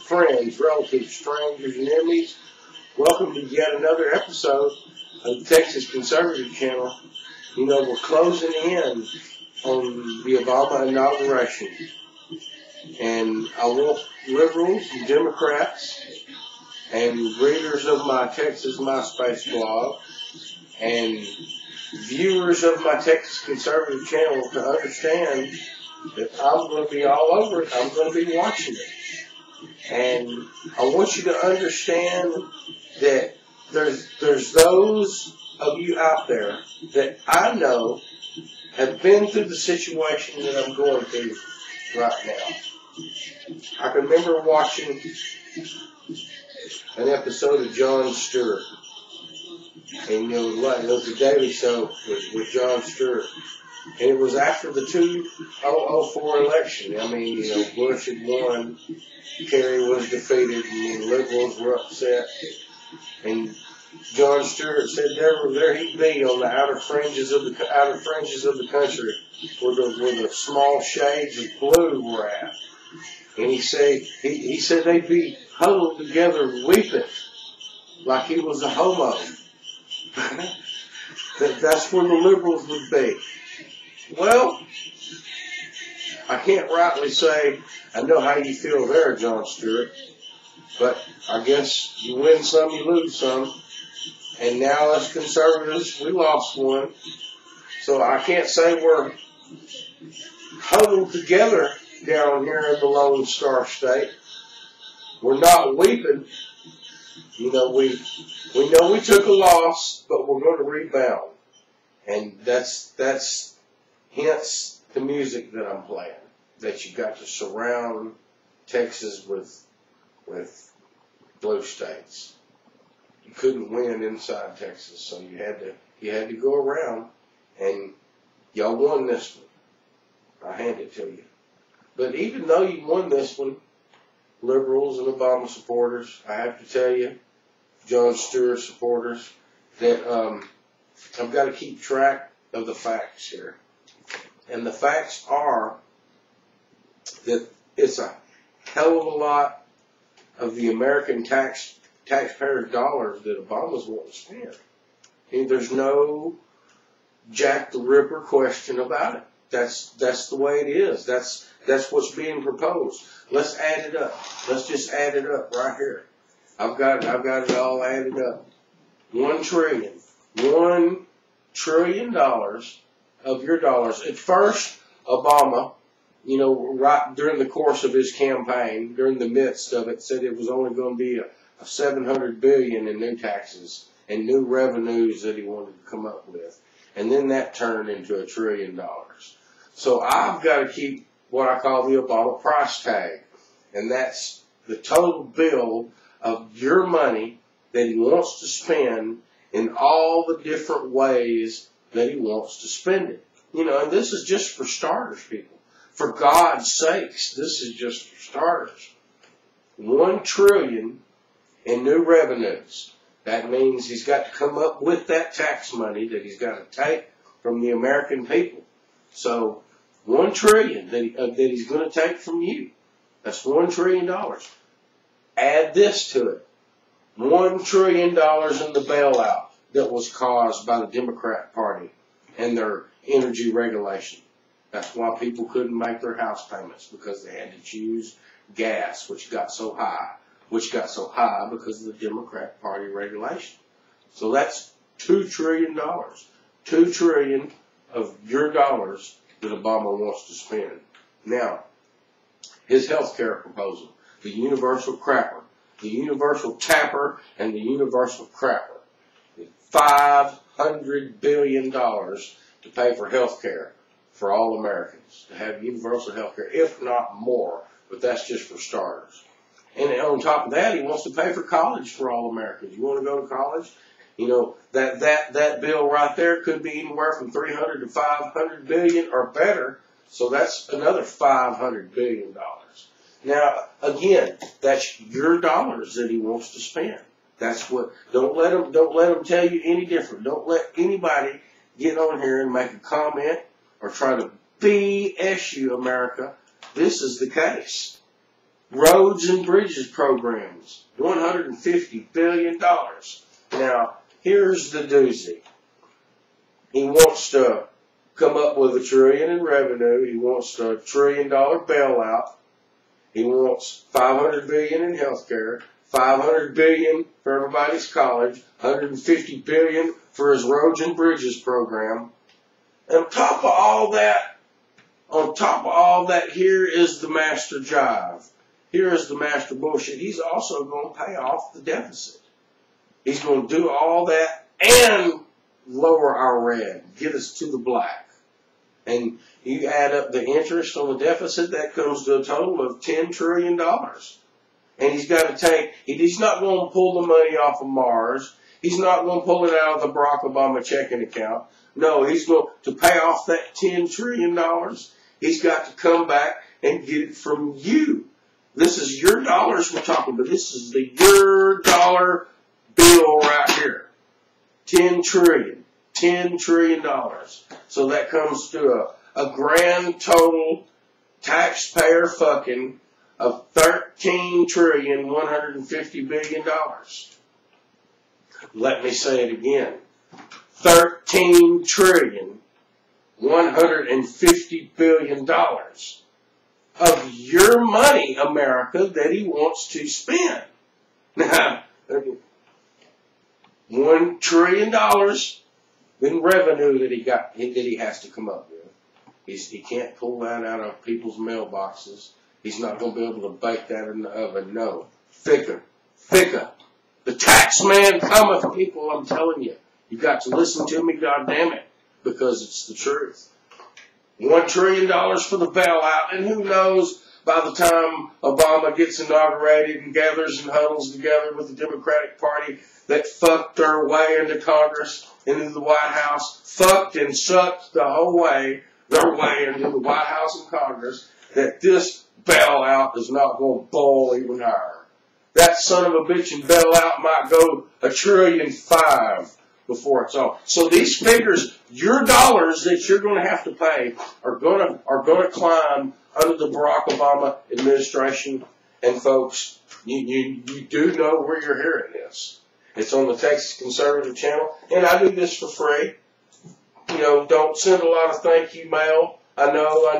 friends, relatives, strangers, and enemies. Welcome to yet another episode of the Texas Conservative Channel. You know, we're closing in on the Obama inauguration. And I want liberals and Democrats and readers of my Texas MySpace blog and viewers of my Texas Conservative Channel to understand that I'm going to be all over it. I'm going to be watching it. And I want you to understand that there's those of you out there that I know have been through the situation that I'm going through right now. I can remember watching an episode of Jon Stewart. And you know, it was a daily show with Jon Stewart. And it was after the 2004 election. I mean, you know, Bush had won, Kerry was defeated, and the liberals were upset. And Jon Stewart said there he'd be on the outer fringes of the country where the small shades of blue were at. And he said they'd be huddled together weeping like he was a homo. That's where the liberals would be. Well, I can't rightly say I know how you feel there, Jon Stewart, but I guess you win some, you lose some. And now as conservatives, we lost one. So I can't say we're huddled together down here in the Lone Star State. We're not weeping. You know, we know we took a loss, but we're going to rebound. And that's hence the music that I'm playing. That you got to surround Texas with blue states. You couldn't win inside Texas, so you had to go around, and y'all won this one. I hand it to you. But even though you won this one, liberals and Obama supporters, I have to tell you, Jon Stewart supporters, that I've got to keep track of the facts here. And the facts are that it's a hell of a lot of the American taxpayers' dollars that Obama's wanting to spend. And there's no Jack the Ripper question about it. That's the way it is. That's what's being proposed. Let's add it up. Let's just add it up right here. I've got it all added up. $1 trillion of your dollars. At first, Obama, you know, right during the course of his campaign, during the midst of it, said it was only going to be a $700 billion in new taxes and new revenues that he wanted to come up with. And then that turned into $1 trillion. So I've got to keep what I call the Obama price tag. And that's the total bill of your money that he wants to spend in all the different ways that he wants to spend it. You know, and this is just for starters, people. For God's sakes, this is just for starters. $1 trillion in new revenues. That means he's got to come up with that tax money that he's got to take from the American people. So $1 trillion that he's going to take from you. That's $1 trillion. Add this to it. $1 trillion in the bailout that was caused by the Democrat Party and their energy regulation. That's why people couldn't make their house payments, because they had to choose gas, which got so high because of the Democrat Party regulation. So that's $2 trillion. $2 trillion of your dollars that Obama wants to spend. Now, his health care proposal, the universal crapper, the universal tapper, and the universal crapper. $500 billion to pay for health care for all Americans, to have universal health care, if not more, but that's just for starters. And on top of that, he wants to pay for college for all Americans. You want to go to college? You know, that bill right there could be anywhere from $300 to $500 billion or better. So that's another $500 billion. Now, again, that's your dollars that he wants to spend. That's what. Don't let him tell you any different. Don't let anybody get on here and make a comment or try to BS you, America. This is the case. roads and bridges programs, $150 billion. Now, here's the doozy. He wants to come up with $1 trillion in revenue. He wants a $1 trillion bailout. He wants $500 billion in health care, $500 billion for everybody's college, $150 billion for his roads and bridges program. And on top of all that, here is the master jive. Here is the master bullshit. He's also going to pay off the deficit. He's going to do all that and lower our red, get us to the black. And you add up the interest on the deficit, that comes to a total of $10 trillion. And he's got to he's not going to pull the money off of Mars. He's not going to pull it out of the Barack Obama checking account. No, he's going to pay off that $10 trillion. He's got to come back and get it from you. This is your dollars we're talking about. This is the your dollar bill right here. $10 trillion. $10 trillion. So that comes to a grand total taxpayer fucking of $13,150 billion. Let me say it again. $13,150 billion of your money, America, that he wants to spend. Now, $1 trillion in revenue that he has to come up with. He can't pull that out of people's mailboxes. He's not going to be able to bake that in the oven. No. Thicker. The tax man cometh, people, I'm telling you. You got to listen to me, goddammit, because it's the truth. $1 trillion for the bailout, and who knows, by the time Obama gets inaugurated and gathers and huddles together with the Democratic Party that fucked their way into Congress, into the White House, fucked and sucked the whole way, their way into the White House and Congress, that this bailout is not going to boil even higher. That son of a bitch and bailout might go $1.5 trillion before it's all. So these figures, your dollars that you're going to have to pay are going to climb under the Barack Obama administration. And folks, you do know where you're hearing this. It's on the Texas Conservative channel, and I do this for free. You know, don't send a lot of thank you mail. I know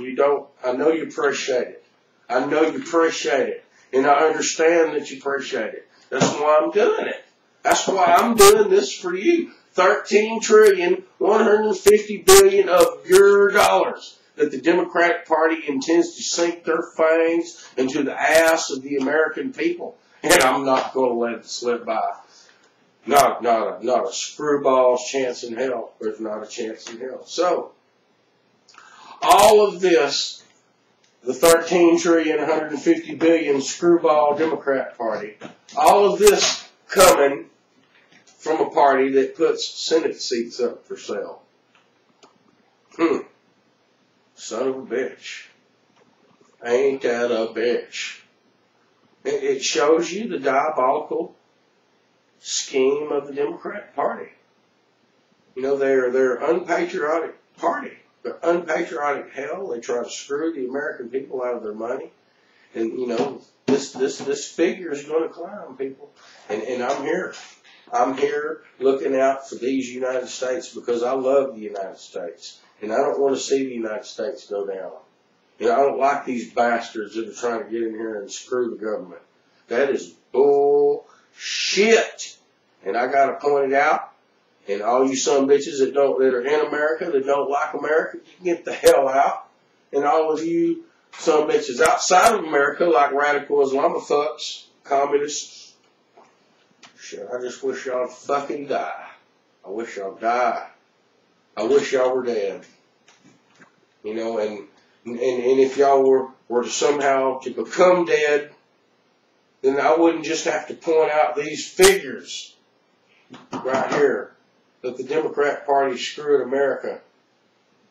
you don't. I know you appreciate it. I know you appreciate it. And I understand that you appreciate it. That's why I'm doing it. That's why I'm doing this for you. $13,150 billion of your dollars that the Democratic Party intends to sink their fangs into the ass of the American people. And I'm not going to let it slip by. Not a screwball's chance in hell. There's not a chance in hell. So, all of this, the $13,150 billion screwball Democrat Party, all of this coming from a party that puts Senate seats up for sale. Son of a bitch. Ain't that a bitch? It shows you the diabolical scheme of the Democrat Party. You know, they're unpatriotic party. They're unpatriotic hell. They try to screw the American people out of their money. And, you know, this figure is going to climb, people. And I'm here. I'm here looking out for these United States because I love the United States. And I don't want to see the United States go down. You know, I don't like these bastards that are trying to get in here and screw the government. That is bullshit. And I got to point it out. And all you son of bitches that are in America, that don't like America, you can get the hell out. And all of you son of bitches outside of America, like radical Islamophobes, communists, shit, I just wish y'all fucking die. I wish y'all die. I wish y'all were dead. You know, and if y'all were to somehow to become dead, then I wouldn't just have to point out these figures right here that the Democrat Party screwed America.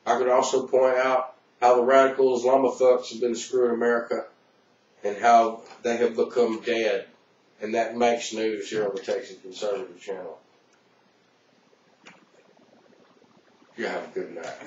I could also point out how the radical Islamophobes have been screwing America and how they have become dead. And that makes news here on the Texas Conservative channel. You have a good night.